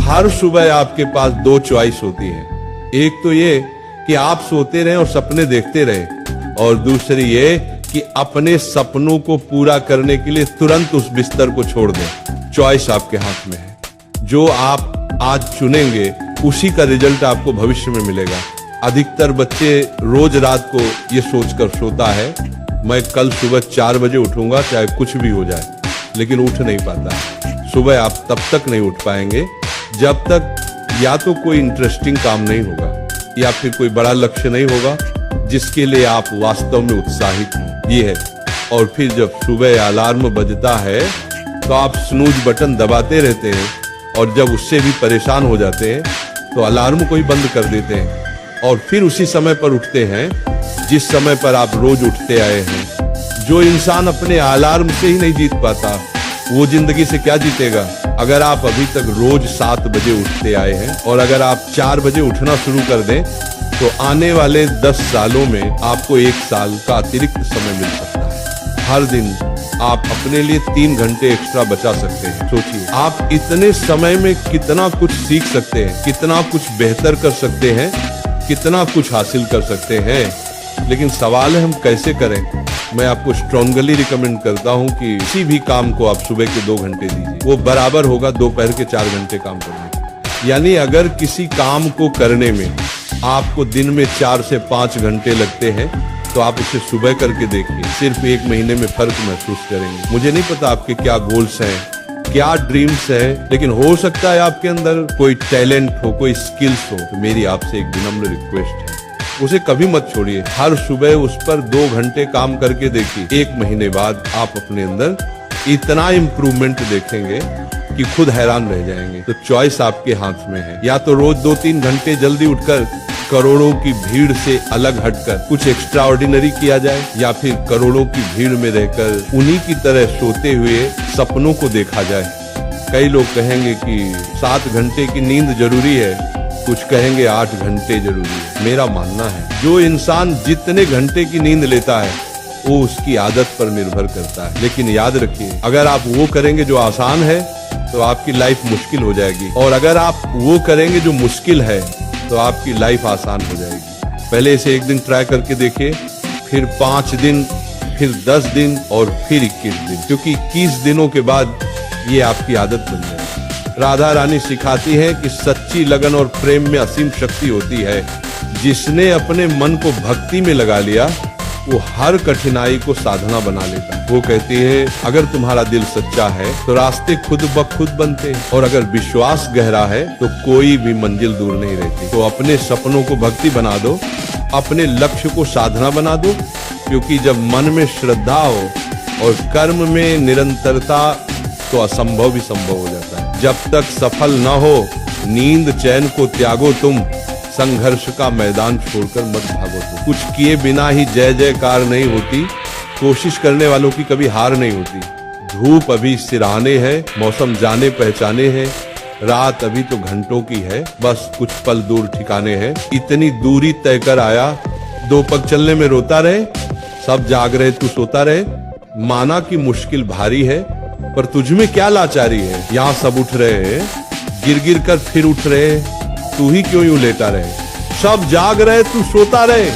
हर सुबह आपके पास दो चॉइस होती है। एक तो ये कि आप सोते रहें और सपने देखते रहें, और दूसरी ये कि अपने सपनों को पूरा करने के लिए तुरंत उस बिस्तर को छोड़ दें। चॉइस आपके हाथ में है। जो आप आज चुनेंगे उसी का रिजल्ट आपको भविष्य में मिलेगा। अधिकतर बच्चे रोज रात को ये सोचकर सोता है, मैं कल सुबह 4 बजे उठूंगा चाहे कुछ भी हो जाए, लेकिन उठ नहीं पाता। सुबह आप तब तक नहीं उठ पाएंगे जब तक या तो कोई इंटरेस्टिंग काम नहीं होगा या फिर कोई बड़ा लक्ष्य नहीं होगा जिसके लिए आप वास्तव में उत्साहित हैं। ये है। और फिर जब सुबह अलार्म बजता है तो आप स्नूज बटन दबाते रहते हैं, और जब उससे भी परेशान हो जाते हैं तो अलार्म को ही बंद कर देते हैं और फिर उसी समय पर उठते हैं जिस समय पर आप रोज उठते आए हैं। जो इंसान अपने अलार्म से ही नहीं जीत पाता वो जिंदगी से क्या जीतेगा। अगर आप अभी तक रोज 7 बजे उठते आए हैं और अगर आप 4 बजे उठना शुरू कर दें तो आने वाले 10 सालों में आपको 1 साल का अतिरिक्त समय मिल सकता है। हर दिन आप अपने लिए 3 घंटे एक्स्ट्रा बचा सकते हैं। सोचिए आप इतने समय में कितना कुछ सीख सकते हैं, कितना कुछ बेहतर कर सकते हैं, कितना कुछ हासिल कर सकते हैं। लेकिन सवाल है हम कैसे करें। मैं आपको स्ट्रांगली रिकमेंड करता हूं कि किसी भी काम को आप सुबह के 2 घंटे दीजिए, वो बराबर होगा दोपहर के 4 घंटे काम करने। यानी अगर किसी काम को करने में आपको दिन में 4 से 5 घंटे लगते हैं तो आप उसे सुबह करके देखिए, सिर्फ 1 महीने में फर्क महसूस करेंगे। मुझे नहीं पता आपके क्या गोल्स हैं, क्या ड्रीम्स हैं, लेकिन हो सकता है आपके अंदर कोई टैलेंट हो, कोई स्किल्स हो। तो मेरी आपसे एक विनम्र रिक्वेस्ट है, उसे कभी मत छोड़िए। हर सुबह उस पर 2 घंटे काम करके देखिए। 1 महीने बाद आप अपने अंदर इतना इम्प्रूवमेंट देखेंगे कि खुद हैरान रह जाएंगे। तो चॉइस आपके हाथ में है। या तो रोज 2-3 घंटे जल्दी उठकर करोड़ों की भीड़ से अलग हटकर कुछ एक्स्ट्रा ऑर्डिनरी किया जाए, या फिर करोड़ों की भीड़ में रहकर उन्हीं की तरह सोते हुए सपनों को देखा जाए। कई लोग कहेंगे कि 7 घंटे की नींद जरूरी है, कुछ कहेंगे 8 घंटे जरूरी है। मेरा मानना है जो इंसान जितने घंटे की नींद लेता है वो उसकी आदत पर निर्भर करता है। लेकिन याद रखिए, अगर आप वो करेंगे जो आसान है तो आपकी लाइफ मुश्किल हो जाएगी, और अगर आप वो करेंगे जो मुश्किल है तो आपकी लाइफ आसान हो जाएगी। पहले इसे 1 दिन ट्राई करके देखिए, फिर 5 दिन, फिर 10 दिन और फिर 21 दिन, क्योंकि 21 दिनों के बाद ये आपकी आदत बन जाएगी। राधा रानी सिखाती है कि सच्ची लगन और प्रेम में असीम शक्ति होती है। जिसने अपने मन को भक्ति में लगा लिया वो हर कठिनाई को साधना बना लेता है। वो कहती है अगर तुम्हारा दिल सच्चा है तो रास्ते खुद ब खुद बनते हैं, और अगर विश्वास गहरा है तो कोई भी मंजिल दूर नहीं रहती। तो अपने सपनों को भक्ति बना दो, अपने लक्ष्य को साधना बना दो, क्योंकि जब मन में श्रद्धा हो और कर्म में निरंतरता तो असंभव भी संभव हो जाता है। जब तक सफल न हो नींद चैन को त्यागो तुम, संघर्ष का मैदान छोड़कर मत भागो तुम। कुछ किए बिना ही जय जयकार नहीं होती, कोशिश करने वालों की कभी हार नहीं होती। धूप अभी सिरहाने है, मौसम जाने पहचाने हैं, रात अभी तो घंटों की है, बस कुछ पल दूर ठिकाने हैं। इतनी दूरी तय कर आया, 2 पग चलने में रोता रहे, सब जाग रहे तू सोता रहे। माना कि मुश्किल भारी है पर तुझमें क्या लाचारी है। यहाँ सब उठ रहे हैं, गिर गिर कर फिर उठ रहे, तू ही क्यों यूं लेटा रहे। सब जाग रहे तू सोता रहे।